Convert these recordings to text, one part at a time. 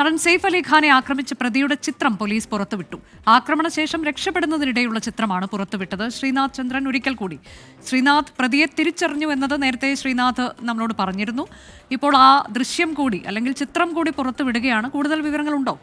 നടൻ സെയ്ഫ് അലി ഖാനെ ആക്രമിച്ച പ്രതിയുടെ ചിത്രം പോലീസ് പുറത്തുവിട്ടു. ആക്രമണശേഷം രക്ഷപ്പെടുന്നതിനിടെയുള്ള ചിത്രമാണ് പുറത്തുവിട്ടത്. ശ്രീനാഥ് ചന്ദ്രൻ ഒരിക്കൽ കൂടി. ശ്രീനാഥ്, പ്രതിയെ തിരിച്ചറിഞ്ഞു എന്നത് നേരത്തെ ശ്രീനാഥ് നമ്മളോട് പറഞ്ഞിരുന്നു. ഇപ്പോൾ ആ ദൃശ്യം കൂടി അല്ലെങ്കിൽ ചിത്രം കൂടി പുറത്തുവിടുകയാണ്. കൂടുതൽ വിവരങ്ങളുണ്ടോ?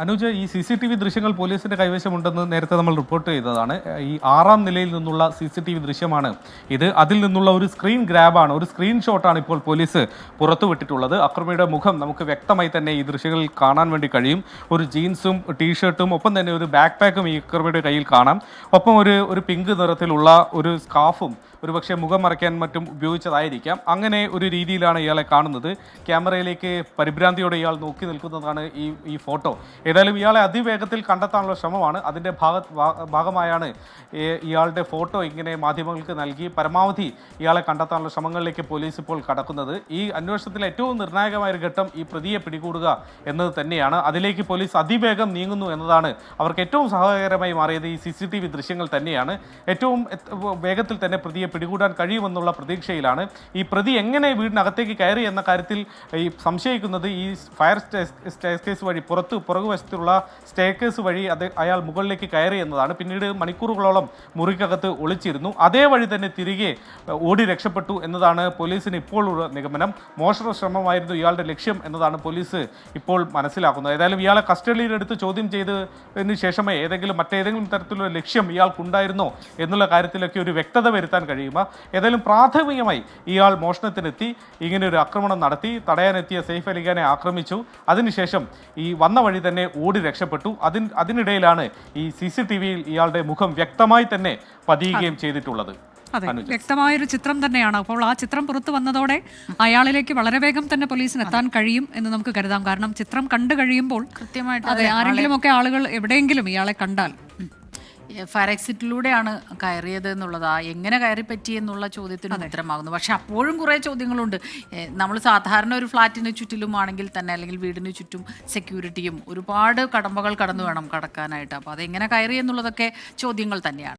അനുജ, ഈ CCTV ദൃശ്യങ്ങൾ പോലീസിന്റെ കൈവശമുണ്ടെന്ന് നേരത്തെ നമ്മൾ റിപ്പോർട്ട് ചെയ്തതാണ്. ഈ 6ാം നിലയിൽ നിന്നുള്ള CCTV ദൃശ്യമാണ് ഇത്. അതിൽ നിന്നുള്ള ഒരു സ്ക്രീൻ ഗ്രാബാണ്, ഒരു സ്ക്രീൻഷോട്ടാണ് ഇപ്പോൾ പോലീസ് പുറത്തുവിട്ടിട്ടുള്ളത്. അക്രമിയുടെ മുഖം നമുക്ക് വ്യക്തമായി തന്നെ ഈ ദൃശ്യങ്ങളിൽ കാണാൻ വേണ്ടി കഴിയും. ഒരു ജീൻസും ടീഷർട്ടും ഒപ്പം തന്നെ ഒരു ബാക്ക് പാക്കും ഈ അക്രമിയുടെ കയ്യിൽ കാണാം. ഒപ്പം ഒരു പിങ്ക് നിറത്തിലുള്ള ഒരു സ്കാർഫും ഒരുപക്ഷെ മുഖം മറയ്ക്കാൻ മറ്റും ഉപയോഗിച്ചതായിരിക്കാം. അങ്ങനെ ഒരു രീതിയിലാണ് ഇയാളെ കാണുന്നത്. ക്യാമറയിലേക്ക് പരിഭ്രാന്തിയോടെ ഇയാൾ നോക്കി നിൽക്കുന്നതാണ് ഈ ഫോട്ടോ. ഏതായാലും ഇയാളെ അതിവേഗത്തിൽ കണ്ടെത്താനുള്ള ശ്രമമാണ്. അതിൻ്റെ ഭാഗമായാണ് ഇയാളുടെ ഫോട്ടോ ഇങ്ങനെ മാധ്യമങ്ങൾക്ക് നൽകി പരമാവധി ഇയാളെ കണ്ടെത്താനുള്ള ശ്രമങ്ങളിലേക്ക് പോലീസ് ഇപ്പോൾ കടക്കുന്നത്. ഈ അന്വേഷണത്തിലെ ഏറ്റവും നിർണായകമായ ഒരു ഘട്ടം ഈ പ്രതിയെ പിടികൂടുക എന്നത് തന്നെയാണ്. അതിലേക്ക് പോലീസ് അതിവേഗം നീങ്ങുന്നു എന്നതാണ് അവർക്ക് ഏറ്റവും സഹായകരമായി മാറിയത്. ഈ CCTV ദൃശ്യങ്ങൾ തന്നെയാണ്. ഏറ്റവും വേഗത്തിൽ തന്നെ പ്രതിയെ പിടികൂടാൻ കഴിയുമെന്നുള്ള പ്രതീക്ഷയിലാണ്. ഈ പ്രതി എങ്ങനെ വീടിനകത്തേക്ക് കയറി എന്ന കാര്യത്തിൽ ഈ സംശയിക്കുന്നത് ഈ ഫയർ സ്റ്റെയർകേസ് വഴി പുറകുവശത്തുള്ള സ്റ്റെയർകേസ് വഴി അയാൾ മുകളിലേക്ക് കയറി എന്നതാണ്. പിന്നീട് മണിക്കൂറുകളോളം മുറിക്കകത്ത് ഒളിച്ചിരുന്നു. അതേ വഴി തന്നെ തിരികെ ഓടി രക്ഷപ്പെട്ടു എന്നതാണ് പോലീസിന് ഇപ്പോൾ ഉള്ള നിഗമനം. മോഷണ ശ്രമമായിരുന്നു ഇയാളുടെ ലക്ഷ്യം എന്നതാണ് പോലീസ് ഇപ്പോൾ മനസ്സിലാക്കുന്നത്. ഏതായാലും ഇയാളെ കസ്റ്റഡിയിലെടുത്ത് ചോദ്യം ചെയ്തതിന് ശേഷമേ മറ്റേതെങ്കിലും തരത്തിലുള്ള ലക്ഷ്യം ഇയാൾക്കുണ്ടായിരുന്നോ എന്നുള്ള കാര്യത്തിലൊക്കെ ഒരു വ്യക്തത വരുത്താൻ കഴിയുക. ഏതായാലും പ്രാഥമികമായി ഇയാൾ മോഷണത്തിനെത്തി, ഇങ്ങനെ ഒരു ആക്രമണം നടത്തി, തടയാനെത്തിയ സെയ്ഫ് അലി ഖാനെ ആക്രമിച്ചു. അതിനുശേഷം ഈ വന്ന വഴി തന്നെ ഓടി രക്ഷപ്പെട്ടു. അതിനിടയിലാണ് ഈ CCTVയിൽ ഇയാളുടെ മുഖം വ്യക്തമായി തന്നെ പതിയുകയും ചെയ്തിട്ടുള്ളത്. അതെ, വ്യക്തമായൊരു ചിത്രം തന്നെയാണ്. അപ്പോൾ ആ ചിത്രം പുറത്തു വന്നതോടെ അയാളിലേക്ക് വളരെ വേഗം തന്നെ പോലീസിന് എത്താൻ കഴിയും എന്ന് നമുക്ക് കരുതാം. കാരണം ചിത്രം കണ്ടു കഴിയുമ്പോൾ കൃത്യമായിട്ട് ആരെങ്കിലും ഒക്കെ ആളുകൾ എവിടെയെങ്കിലും ഇയാളെ കണ്ടാൽ ഫയർ എക്സിറ്റിലൂടെയാണ് കയറിയത് എന്നുള്ളത് എങ്ങനെ കയറി പറ്റി എന്നുള്ള ചോദ്യത്തിന് ഉത്തരമാകുന്നു. പക്ഷെ അപ്പോഴും കുറേ ചോദ്യങ്ങളുണ്ട്. നമ്മൾ സാധാരണ ഒരു ഫ്ലാറ്റിന് ചുറ്റിലുമാണെങ്കിൽ തന്നെ അല്ലെങ്കിൽ വീടിന് ചുറ്റും സെക്യൂരിറ്റിയും ഒരുപാട് കടമ്പകൾ കടന്നു വേണം കടക്കാനായിട്ട്. അപ്പോൾ അതെങ്ങനെ കയറി എന്നുള്ളതൊക്കെ ചോദ്യങ്ങൾ തന്നെയാണ്.